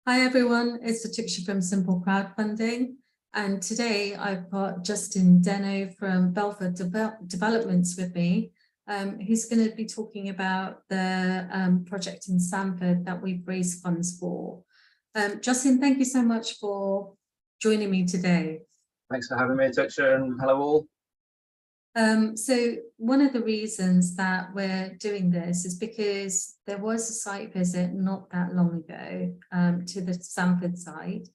Hi everyone, it's Letitia from Simple Crowdfunding, and today I've got Justin Denno from Belfield Developments with me, who's going to be talking about the project in Sandford that we've raised funds for. Justin, thank you so much for joining me today. Thanks for having me, Letitia, and hello all. So one of the reasons that we're doing this is because there was a site visit not that long ago to the Sandford site.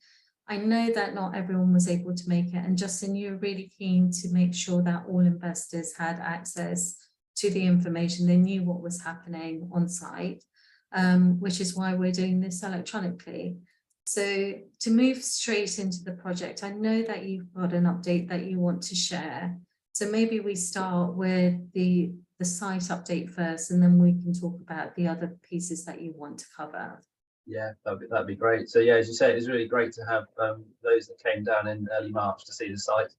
I know that not everyone was able to make it, and Justin, you're really keen to make sure that all investors had access to the information, they knew what was happening on site, which is why we're doing this electronically. So to move straight into the project, I know that you've got an update that you want to share. So maybe we start with the site update first, and then we can talk about the other pieces that you want to cover. Yeah, that'd be great. So yeah, as you say, it was really great to have those that came down in early March to see the site.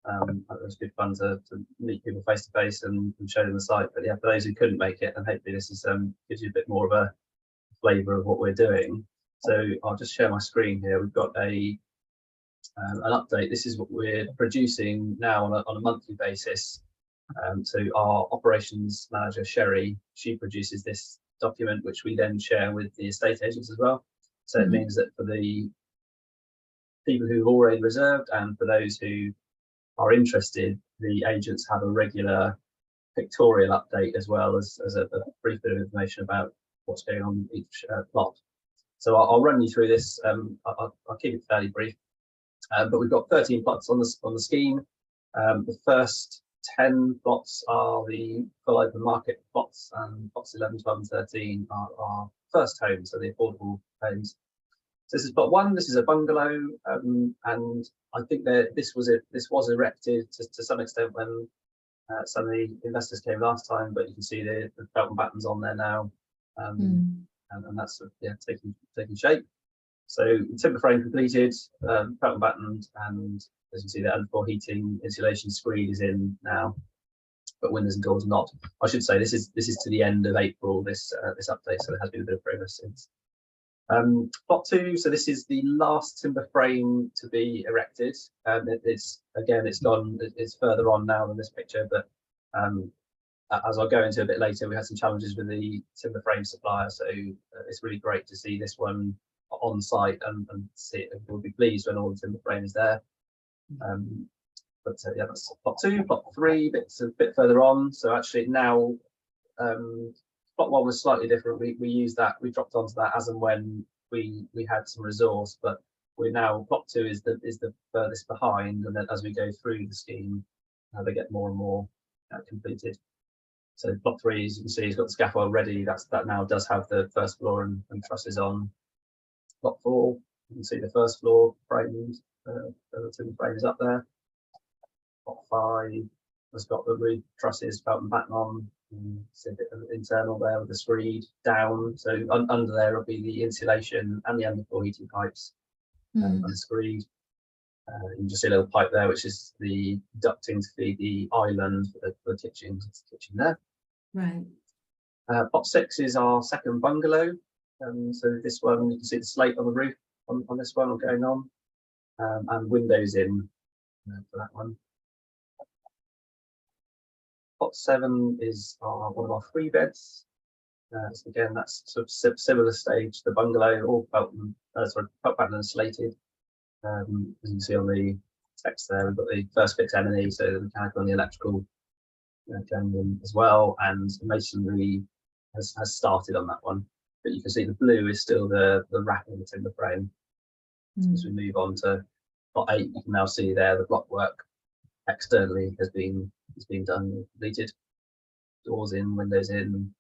It was good fun to meet people face to face and show them the site. But yeah, for those who couldn't make it, and hopefully this is gives you a bit more of a flavour of what we're doing. So I'll just share my screen here. We've got an update. This is what we're producing now on a monthly basis. So our operations manager, Sherry, she produces this document, which we then share with the estate agents as well. So it means that for the people who've already reserved and for those who are interested, the agents have a regular pictorial update as well as a brief bit of information about what's going on in each plot. So I'll run you through this. I'll keep it fairly brief. But we've got 13 plots on the scheme. The first 10 plots are the full open market plots, and plots 11, 12, and 13 are our first homes, so the affordable homes. So this is plot 1. This is a bungalow, and I think that this was erected to some extent when some of the investors came last time, but you can see the belt and battens on there now, and that's taking shape. So timber frame completed, belt and battened, and as you can see, the underfloor heating, insulation, screed is in now, but windows and doors not. I should say this is to the end of April. This update, so there has been a bit of progress since. Plot 2. So this is the last timber frame to be erected. It's further on now than this picture, but as I'll go into a bit later, we had some challenges with the timber frame supplier, so it's really great to see this one on site and see it. We'll be pleased when all the timber frame is there. Yeah, that's plot 2. Plot 3, a bit further on. So actually now, plot 1 was slightly different. We used that. We dropped onto that as and when we had some resource, but we're now plot 2 is the furthest behind, and then as we go through the scheme, they get more and more completed. So plot 3, as you can see, has got the scaffold ready. That now does have the first floor and trusses on. Plot 4, you can see the first floor framed, the timber frame is up there. Plot 5 has got the roof trusses, belt and batten on. See a bit of internal there with the screed down. So under there will be the insulation and the underfloor heating pipes and the screed. You can just see a little pipe there, which is the ducting to feed the island for the kitchen. It's the kitchen there. Right. Plot 6 is our second bungalow. So this one, you can see the slate on the roof on this one going on, and windows in for that one. Plot 7 is one of our 3 beds. So again, that's sort of similar stage to the bungalow, all felt batten and slated. As you can see on the text there, we've got the first fix M&E, so the mechanical and the electrical going in as well, and the masonry has started on that one. But you can see the blue is still the wrap of the timber frame. So as we move on to plot 8, you can now see there the block work externally has been done, completed. Doors in, windows in.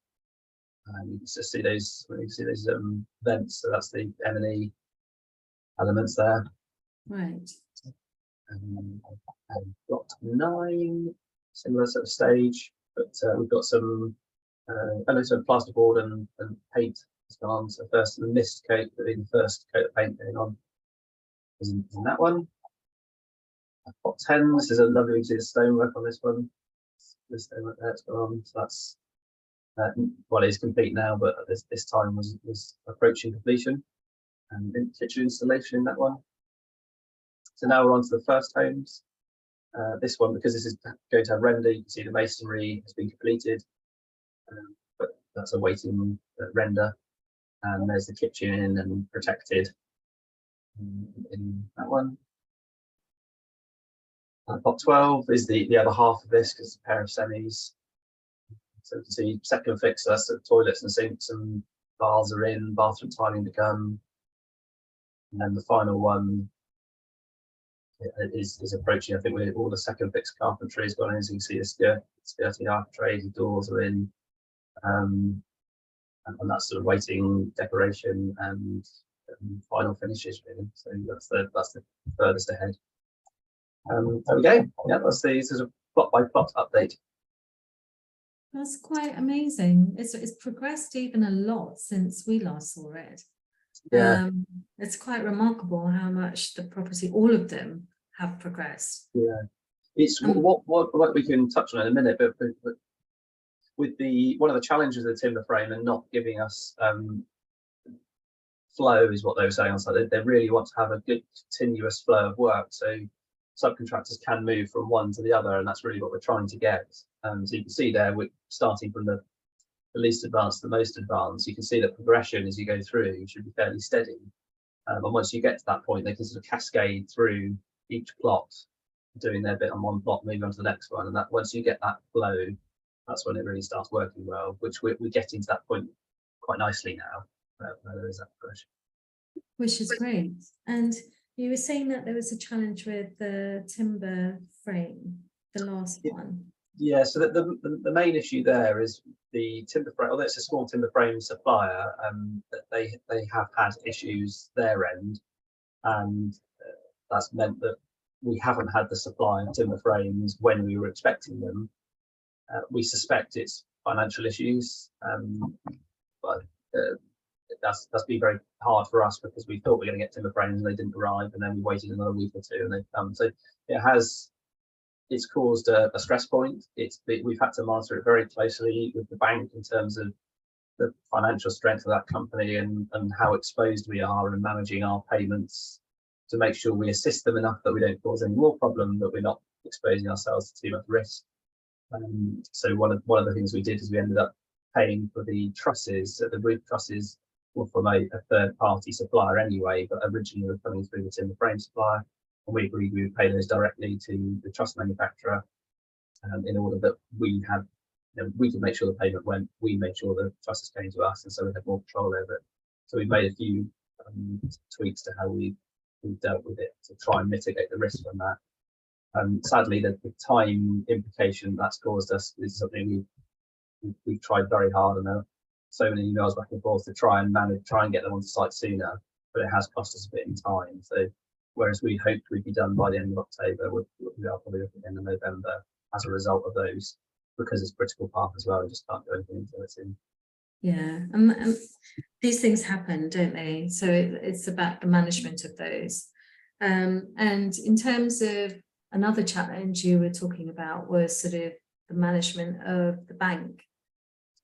You can just see those vents. So that's the M&E elements there. Right. And plot 9, similar sort of stage, but we've got some plasterboard and paint has gone on. So first the mist coat, the first coat of paint going on is in that one. Plot 10, this is a lovely, you see the stonework on this one. The stonework there, it's gone on. So that's well, it's complete now, but this time was approaching completion. kitchen installation in that one. So now we're on to the first homes. This one, because this is going to have render, you can see the masonry has been completed, but that's awaiting render. And there's the kitchen and protected in that one. Plot 12 is the other half of this, because it's a pair of semis. So you can see second fix, that's the toilets and sinks and bars are in, bathroom tiling begun. And then the final one is approaching. I think we're all the second fix carpentry has gone in, so you can see the skirting architraves, the doors are in. And that's sort of waiting decoration and final finishes really. So that's the furthest ahead. There we go. Yeah, that's the sort of plot by plot update. That's quite amazing. It's progressed even a lot since we last saw it. Yeah. It's quite remarkable how much the property, all of them, have progressed. Yeah, it's what we can touch on in a minute, but with one of the challenges of the timber frame and not giving us flow is what they were saying on site. They really want to have a good continuous flow of work, so subcontractors can move from one to the other, and that's really what we're trying to get. So you can see there, we're starting from the least advanced to the most advanced. You can see that progression as you go through should be fairly steady, and once you get to that point, they can sort of cascade through each plot, doing their bit on one plot, moving on to the next one, and that once you get that flow, that's when it really starts working well, which we're getting to that point quite nicely now. There is that progression, which is great. And you were saying that there was a challenge with the timber frame, the last one. Yeah, so the main issue there is the timber frame. Although it's a small timber frame supplier, they have had issues their end, and that's meant that we haven't had the supply of timber frames when we were expecting them. We suspect it's financial issues, but that's been very hard for us, because we thought we were going to get timber frames and they didn't arrive, and then we waited another week or two and they've come. So it's caused a stress point. We've had to monitor it very closely with the bank in terms of the financial strength of that company and how exposed we are in managing our payments, to make sure we assist them enough that we don't cause any more problem, that we're not exposing ourselves to too much risk. So one of the things we did is we ended up paying for the trusses. So the roof trusses were from a third-party supplier anyway, but originally were coming through the timber frame supplier, and we agreed we would pay those directly to the truss manufacturer, in order that we had, we could make sure the payment went, we made sure the trusses came to us, and so we had more control over it. So we made a few tweaks to how we dealt with it to try and mitigate the risk from that. Sadly, the time implication that's caused us is something we've tried very hard, and there are so many emails back and forth to try and get them onto site sooner, but it has cost us a bit in time. So whereas we hoped we'd be done by the end of October, we are probably looking at the end of November as a result of those, because it's critical path as well. We just can't do anything until it's in. Yeah, and these things happen, don't they? So it's about the management of those. And in terms of another challenge you were talking about was sort of the management of the bank.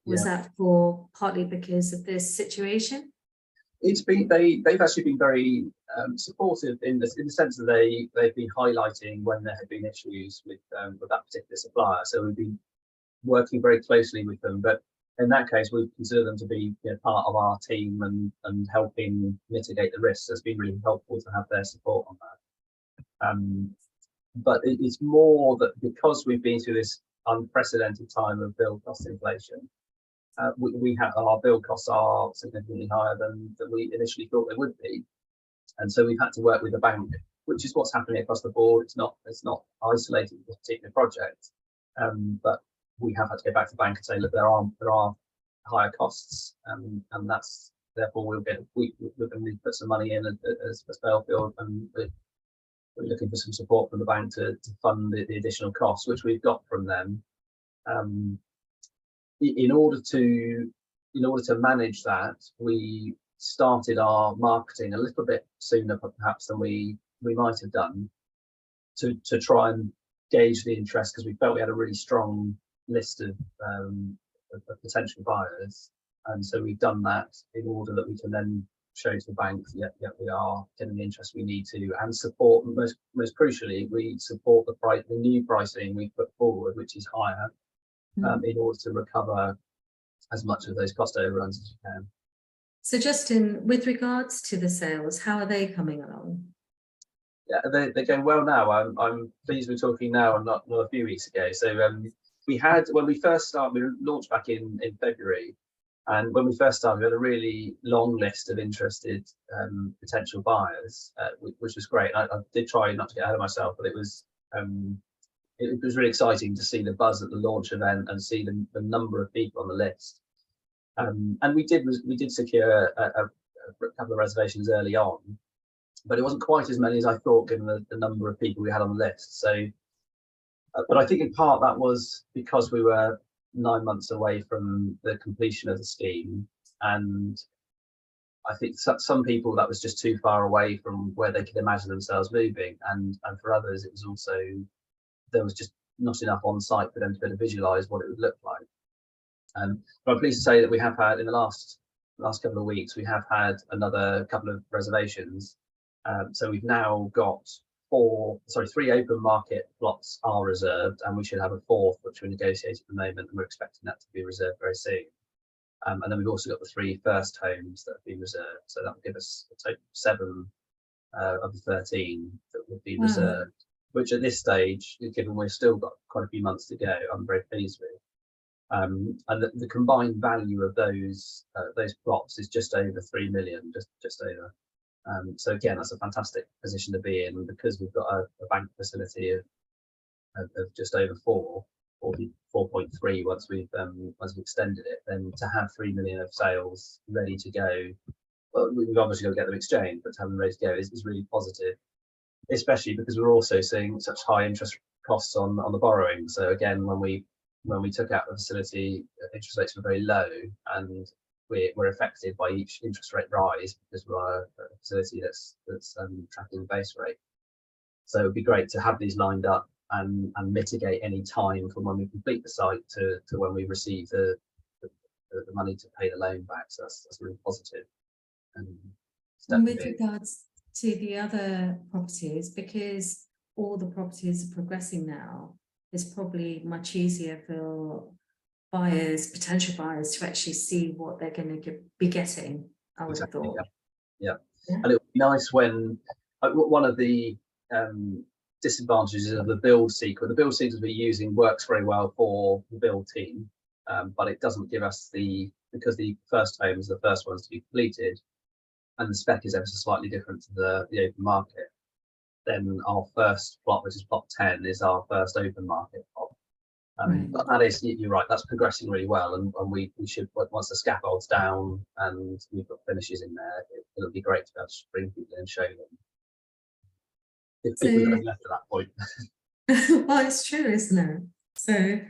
Was that for partly because of this situation? It's been they've actually been very supportive in the sense that they've been highlighting when there have been issues with that particular supplier. So we've been working very closely with them, but in that case, we consider them to be part of our team and helping mitigate the risks. So it's been really helpful to have their support on that. But it's more that because we've been through this unprecedented time of build cost inflation, we have our build costs are significantly higher than we initially thought they would be, and so we've had to work with the bank, which is what's happening across the board. It's not isolated to this particular project, but we have had to go back to the bank and say, look, there are higher costs, and that's therefore we're going to put some money in as Belfield, and we're looking for some support from the bank to fund the additional costs, which we've got from them. In order to manage that, we started our marketing a little bit sooner perhaps than we might have done, to try and gauge the interest, because we felt we had a really strong list of potential buyers, and so we've done that in order that we can then show to the banks, yeah, we are getting the interest we need to, and support, most crucially, we support the new pricing we put forward, which is higher, in order to recover as much of those cost overruns as you can. So Justin, with regards to the sales, how are they coming along? Yeah, they're going well now. I'm pleased we're talking now and not a few weeks ago. So we had, when we first started, we launched back in February, and when we first started, we had a really long list of interested potential buyers, which was great. I did try not to get ahead of myself, but it was really exciting to see the buzz at the launch event and see the number of people on the list. And we did secure a couple of reservations early on, but it wasn't quite as many as I thought, given the number of people we had on the list. So, but I think in part that was because we were 9 months away from the completion of the scheme, and I think some people that was just too far away from where they could imagine themselves moving, and for others it was also, there was just not enough on site for them to be able to visualize what it would look like. But I'm pleased to say that we have had, in the last couple of weeks, we have had another couple of reservations. So we've now got 3 open market plots are reserved, and we should have a 4th, which we're negotiating at the moment, and we're expecting that to be reserved very soon. And then we've also got the 3 first homes that have been reserved, so that will give us a total of 7 of the 13 that would be reserved, which at this stage, given we've still got quite a few months to go, I'm very pleased with. And the combined value of those plots is just over 3 million, just over. So again, that's a fantastic position to be in, and because we've got a bank facility of just over 4, or 4.3 once we've extended it, then to have 3 million of sales ready to go, well, we've obviously got to get them exchanged, but to have them ready to go is really positive, especially because we're also seeing such high interest costs on the borrowing. So again, when we took out the facility, interest rates were very low, and we're affected by each interest rate rise because we're a facility that's tracking the base rate. So it'd be great to have these lined up and mitigate any time from when we complete the site to when we receive the money to pay the loan back. So that's really positive. And with regards to the other properties, because all the properties are progressing now, it's probably much easier for potential buyers, to actually see what they're going to be getting, I would have thought. Yeah. And it would be nice when one of the disadvantages of the build sequence we're using works very well for the build team, but it doesn't give us because the first home is the first ones to be completed, and the spec is ever so slightly different to the open market. Then our first plot, which is plot 10, is our first open market plot. But that is, you're right, that's progressing really well, and we should, once the scaffold's down and we've got finishes in there, it'll be great to be able to bring people in and show them. If we've got left at that point. Well, it's true, isn't it? So,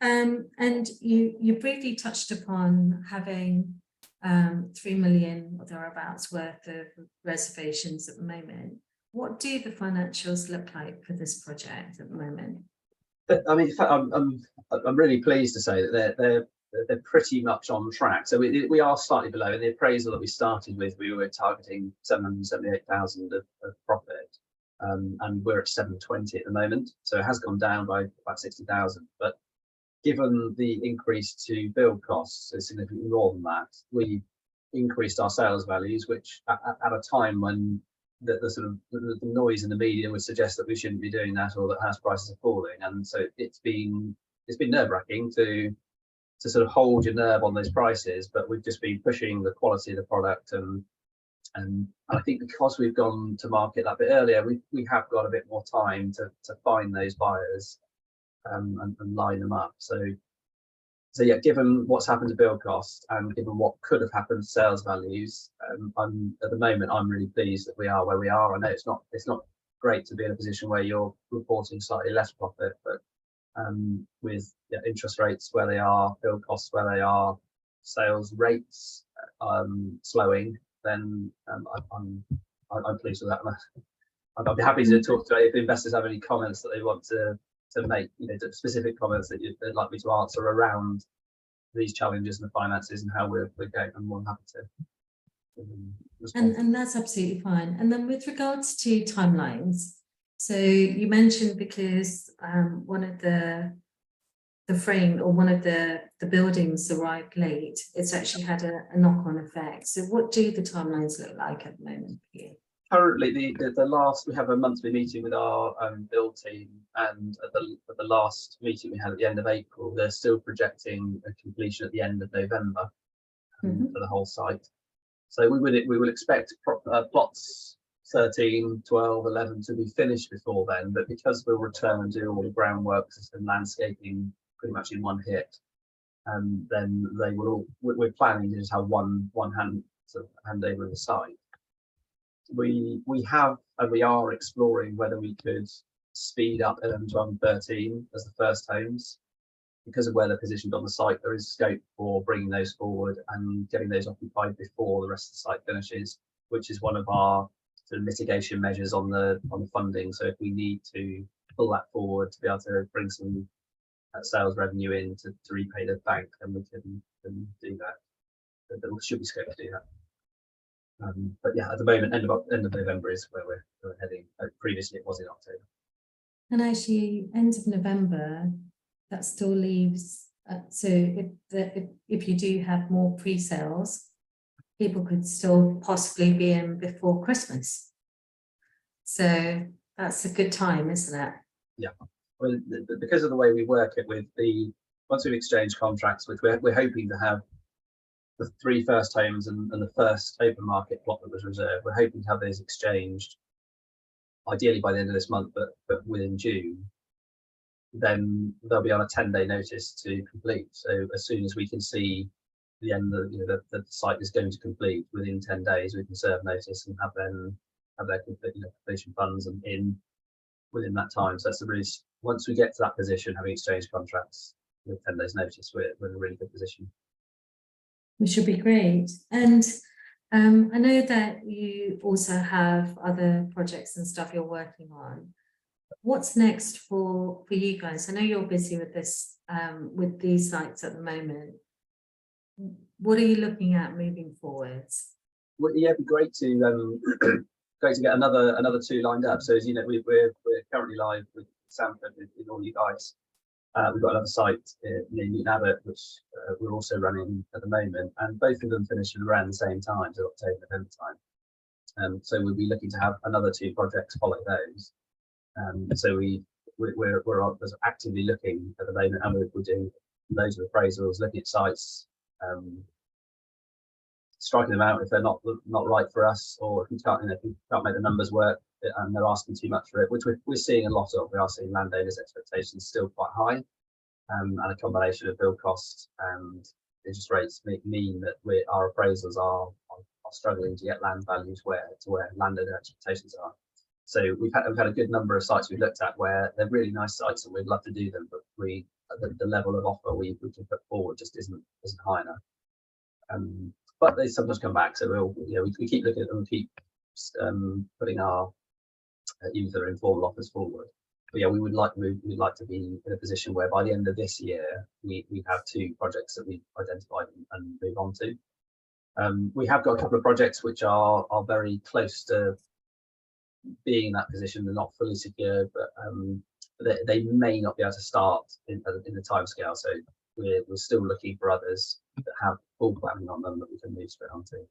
and you briefly touched upon having 3 million or thereabouts worth of reservations at the moment. What do the financials look like for this project at the moment? I mean, in fact, I'm really pleased to say that they're pretty much on track. So we are slightly below. In the appraisal that we started with, we were targeting 778,000 of profit, and we're at 720 at the moment. So it has gone down by about 60,000. But given the increase to build costs, so significantly more than that, we increased our sales values, which at a time when the sort of the noise in the media would suggest that we shouldn't be doing that, or that house prices are falling, and so it's been nerve-wracking to sort of hold your nerve on those prices, but we've just been pushing the quality of the product, and I think because we've gone to market that bit earlier, we have got a bit more time to find those buyers and line them up. So yeah, given what's happened to build costs and given what could have happened to sales values, at the moment I'm really pleased that we are where we are. I know it's not great to be in a position where you're reporting slightly less profit, but with interest rates where they are, build costs where they are, sales rates slowing, then I'm pleased with that. I'd be happy to talk to if investors have any comments that they want to make, specific comments that they'd like me to answer around these challenges and the finances and how we're going. I'm more than happy to respond. And that's absolutely fine. And then with regards to timelines, so you mentioned because one of the frame or one of the buildings arrived late, it's actually had a knock-on effect. So what do the timelines look like at the moment for you? Currently, the last, we have a monthly meeting with our build team, and at the last meeting we had at the end of April, they're still projecting a completion at the end of November for the whole site. So we will expect plots 13, 12, 11 to be finished before then, but because we'll return and do all the groundworks and landscaping pretty much in one hit, then they will all, we're planning to just have one handover of the site. We have and we are exploring whether we could speed up 11, 12 and 13 as the first homes. Because of where they're positioned on the site, there is scope for bringing those forward and getting those occupied before the rest of the site finishes, which is one of our sort of mitigation measures on the funding. So if we need to pull that forward to be able to bring some sales revenue in to repay the bank, then we can do that. There should be scope to do that. But yeah, at the moment, end of November is where we're heading. Previously, it was in October. And actually, end of November, that still leaves. So if you do have more pre-sales, people could still possibly be in before Christmas. So that's a good time, isn't it? Yeah. Well, because of the way we work it with once we've exchanged contracts, which we're hoping to have the 3 first homes and the first open market plot that was reserved, we're hoping to have those exchanged ideally by the end of this month, but within June. Then they'll be on a 10-day notice to complete. So as soon as we can see the end of the site is going to complete within 10 days, we can serve notice and have their completion funds and in within that time. So that's the really, once we get to that position, having exchanged contracts with 10 days notice, we're in a really good position. Which would be great. And I know that you also have other projects and stuff you're working on. What's next for you guys? I know you're busy with this, with these sites at the moment. What are you looking at moving forwards? Well, yeah, it'd be great to get another 2 lined up. So as you know, we're currently live with Sandford with all you guys. We've got another site near Newton Abbot, which we're also running at the moment, and both of them finish around the same time, so October, November time. So we'll be looking to have another 2 projects follow those. So we're actively looking at the moment, and we're doing loads of appraisals, looking at sites, striking them out if they're not right for us, or if we can't make the numbers work and they're asking too much for it, which we're seeing a lot of. We are seeing landowners' expectations still quite high, and a combination of build costs and interest rates mean that our appraisals are struggling to get land values where landowner expectations are. So we've had a good number of sites we've looked at where they're really nice sites and we'd love to do them, but the level of offer we can put forward just isn't high enough. But they sometimes come back, so we keep looking at them, keep putting our either informal offers forward. But yeah, we'd like to be in a position where by the end of this year we have 2 projects that we've identified and move on to. We have got a couple of projects which are very close to being in that position. They're not fully secured, but they may not be able to start in the timescale. So we're still looking for others that have full planning on them that we can move straight onto.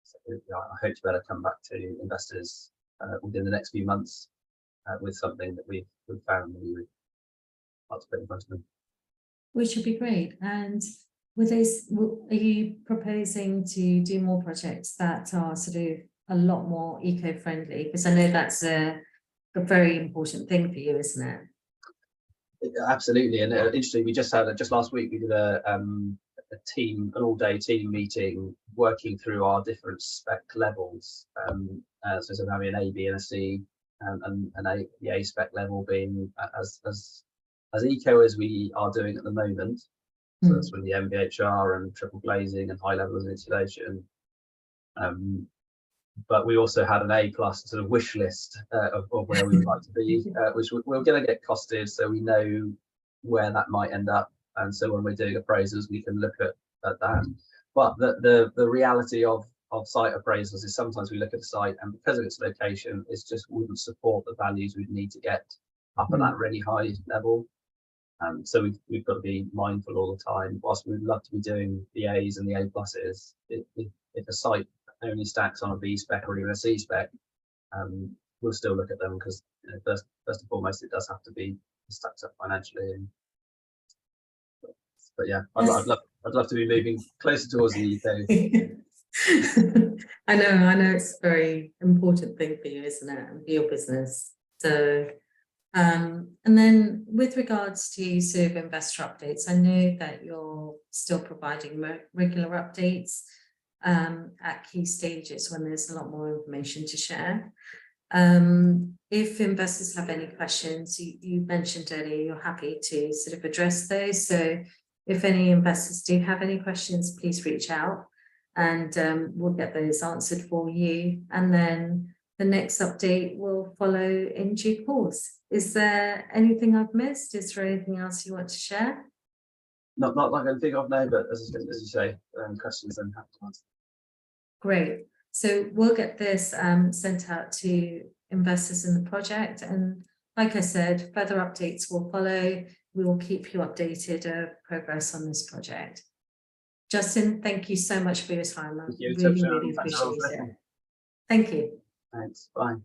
So I hope to be able to come back to investors within the next few months with something that we've found that we would like to put in front of them. Which would be great. And with this, are you proposing to do more projects that are sort of a lot more eco-friendly? Because I know that's a very important thing for you, isn't it? Absolutely, and interestingly, we just last week we did an all-day team meeting working through our different spec levels. So having an A, B, and a C, and the A spec level being as eco as we are doing at the moment. So that's with the MVHR and triple glazing and high levels of insulation. But we also had an A+ sort of wish list of where we would like to be, which we're going to get costed, so we know where that might end up. And so when we're doing appraisals, we can look at that. But the reality of of site appraisals is sometimes we look at the site and because of its location, it just wouldn't support the values we'd need to get up at that really high level. So we've got to be mindful all the time. Whilst we'd love to be doing the A's and the A pluses, if a site only stacks on a B spec or even a C spec, we'll still look at them because first and foremost, it does have to be stacked up financially. But yeah, Yes. I'd love to be moving closer towards the UK. I know it's a very important thing for you, isn't it, and for your business. So, and then with regards to sort of investor updates, I know that you're still providing regular updates at key stages when there's a lot more information to share. If investors have any questions, you mentioned earlier you're happy to sort of address those. So if any investors do have any questions, please reach out and we'll get those answered for you. And then the next update will follow in due course. Is there anything I've missed? Is there anything else you want to share? Not like I think of now, but as you say, questions then have to answer. Great. So we'll get this sent out to investors in the project. And like I said, further updates will follow. We will keep you updated of progress on this project. Justin, thank you so much for your time. I really appreciate it. Thank you. Thanks. Bye.